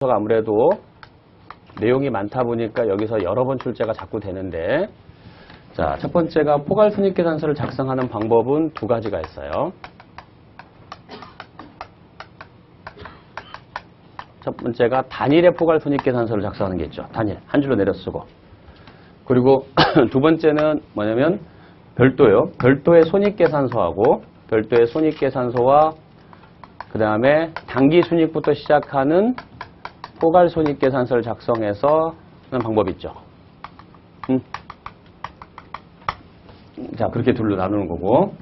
아무래도 내용이 많다 보니까 여기서 여러 번 출제가 자꾸 되는데, 자, 첫 번째가 포괄손익계산서를 작성하는 방법은 두 가지가 있어요. 첫 번째가 단일의 포괄손익계산서를 작성하는 게 있죠. 단일, 한 줄로 내려 쓰고. 그리고 두 번째는 뭐냐면 별도요. 별도의 손익계산서하고 별도의 손익계산서와 그 다음에 당기순익부터 시작하는 포괄손익계산서를 작성해서 하는 방법이 있죠. 자, 그렇게 둘로 나누는 거고.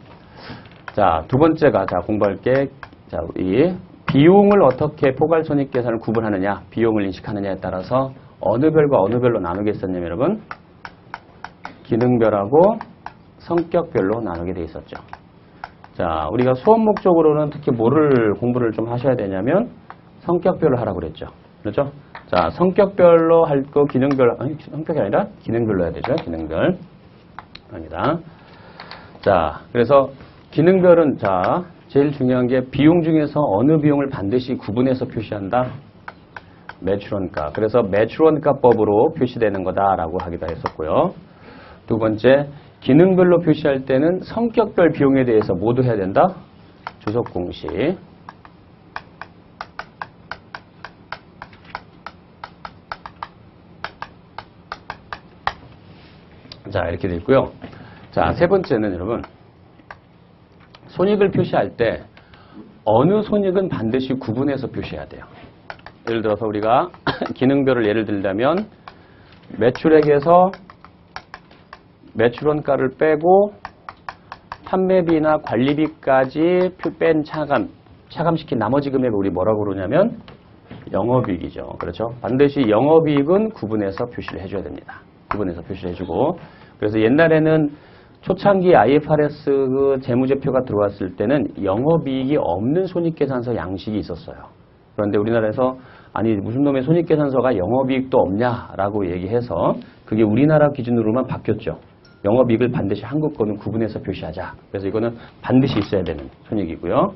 자, 두 번째가, 자, 공부할 게, 자, 이 비용을 어떻게 포괄손익계산을 구분하느냐, 비용을 인식하느냐에 따라서 어느 별과 어느 별로 나누겠었냐면, 여러분, 기능별하고 성격별로 나누게 돼 있었죠. 자, 우리가 수업 목적으로는 특히 뭐를 공부를 좀 하셔야 되냐면, 성격별로 하라고 그랬죠. 그렇죠? 자, 성격별로 할 거 기능별, 아니, 성격이 아니라 기능별로 해야 되죠. 기능별. 아니다. 자, 그래서 기능별은, 자, 제일 중요한 게 비용 중에서 어느 비용을 반드시 구분해서 표시한다? 매출원가. 그래서 매출원가법으로 표시되는 거다라고 하기도 했었고요. 두 번째, 기능별로 표시할 때는 성격별 비용에 대해서 모두 해야 된다? 주석 공식. 자, 이렇게 돼 있고요. 자, 세 번째는 여러분, 손익을 표시할 때 어느 손익은 반드시 구분해서 표시해야 돼요. 예를 들어서 우리가 기능별을 예를 들자면 매출액에서 매출원가를 빼고 판매비나 관리비까지 뺀 차감시킨 나머지 금액을 우리 뭐라고 그러냐면 영업이익이죠. 그렇죠? 반드시 영업이익은 구분해서 표시를 해줘야 됩니다. 구분해서 표시를 해주고. 그래서 옛날에는 초창기 IFRS 그 재무제표가 들어왔을 때는 영업이익이 없는 손익계산서 양식이 있었어요. 그런데 우리나라에서 아니 무슨 놈의 손익계산서가 영업이익도 없냐라고 얘기해서 그게 우리나라 기준으로만 바뀌었죠. 영업이익을 반드시 한국 거는 구분해서 표시하자. 그래서 이거는 반드시 있어야 되는 손익이고요.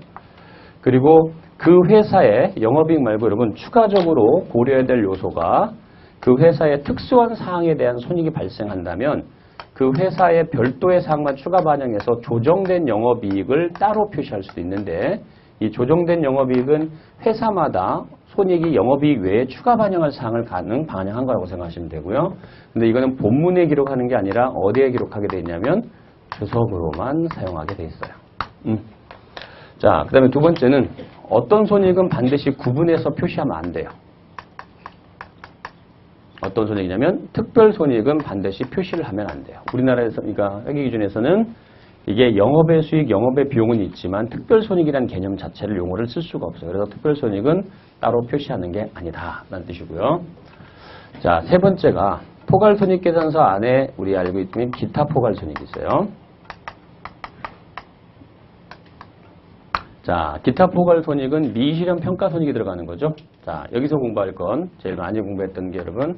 그리고 그 회사의 영업이익 말고 여러분 추가적으로 고려해야 될 요소가 그 회사의 특수한 사항에 대한 손익이 발생한다면 그 회사의 별도의 사항만 추가 반영해서 조정된 영업이익을 따로 표시할 수도 있는데 이 조정된 영업이익은 회사마다 손익이 영업이익 외에 추가 반영할 사항을 반영한 거라고 생각하시면 되고요. 근데 이거는 본문에 기록하는 게 아니라 어디에 기록하게 돼 있냐면 주석으로만 사용하게 돼 있어요. 자, 그 다음에 두 번째는 어떤 손익은 반드시 구분해서 표시하면 안 돼요. 어떤 손익이냐면 특별 손익은 반드시 표시를 하면 안 돼요. 우리나라에서, 그러니까 회계 기준에서는 이게 영업의 수익, 영업의 비용은 있지만 특별 손익이라는 개념 자체를 용어를 쓸 수가 없어요. 그래서 특별 손익은 따로 표시하는 게 아니다 라는 뜻이고요. 자, 세 번째가 포괄손익계산서 안에 우리 알고 있는 기타 포괄손익이 있어요. 자, 기타 포괄손익은 미실현 평가손익이 들어가는 거죠. 자, 여기서 공부할 건 제일 많이 공부했던 게 여러분,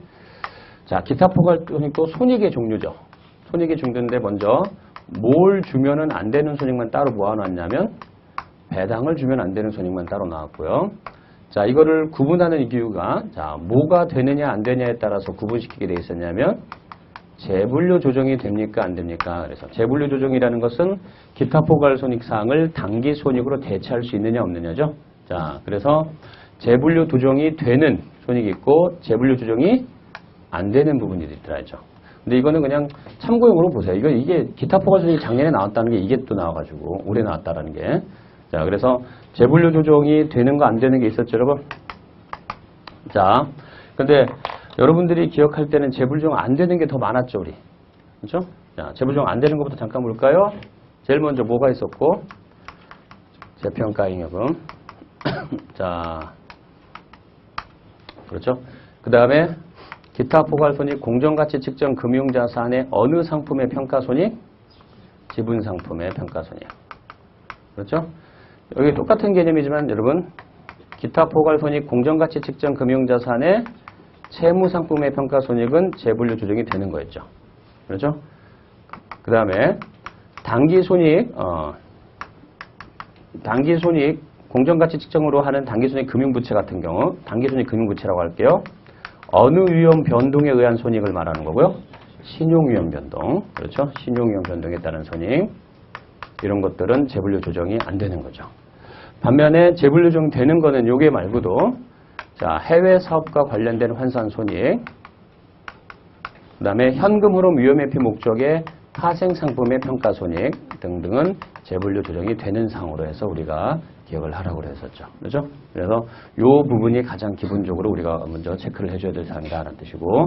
자, 기타 포괄손익도 손익의 종류죠. 손익의 종류인데 먼저 뭘 주면은 안 되는 손익만 따로 모아놨냐면 배당을 주면 안 되는 손익만 따로 나왔고요. 자, 이거를 구분하는 이유가 자, 뭐가 되느냐 안 되냐에 따라서 구분시키게 돼 있었냐면 재분류 조정이 됩니까 안 됩니까? 그래서 재분류 조정이라는 것은 기타 포괄손익 사항을 당기손익으로 대체할 수 있느냐 없느냐죠. 자, 그래서 재분류 조정이 되는 손익이 있고 재분류 조정이 안 되는 부분이 있더라죠. 근데 이거는 그냥 참고용으로 보세요. 이게 기타 포괄손익이 작년에 나왔다는 게 이게 또 나와가지고 올해 나왔다라는 게. 자, 그래서 재분류 조정이 되는 거 안 되는 게 있었죠, 여러분? 자, 근데 여러분들이 기억할 때는 재분류 조정 안 되는 게 더 많았죠, 우리. 그렇죠? 자, 재분류 조정 안 되는 것부터 잠깐 볼까요? 제일 먼저 뭐가 있었고? 재평가잉여금. 자, 그렇죠? 그 다음에 기타 포괄손익 공정가치 측정 금융자산의 어느 상품의 평가손익? 지분상품의 평가손익. 그렇죠? 여기 똑같은 개념이지만 여러분 기타 포괄손익 공정가치 측정 금융자산의 채무상품의 평가손익은 재분류 조정이 되는 거였죠. 그렇죠? 그 다음에 당기손익 공정가치 측정으로 하는 단기손익 금융부채 같은 경우 단기손익 금융부채라고 할게요. 어느 위험 변동에 의한 손익을 말하는 거고요. 신용위험 변동. 그렇죠? 신용위험 변동에 따른 손익. 이런 것들은 재분류 조정이 안 되는 거죠. 반면에 재분류 조정 되는 거는 요게 말고도 자, 해외 사업과 관련된 환산 손익. 그다음에 현금 흐름 위험회피 목적의 파생 상품의 평가 손익 등등은 재분류 조정이 되는 상으로 해서 우리가 기억을 하라고 그랬었죠. 그렇죠? 그래서 요 부분이 가장 기본적으로 우리가 먼저 체크를 해줘야 될 사항이다라는 뜻이고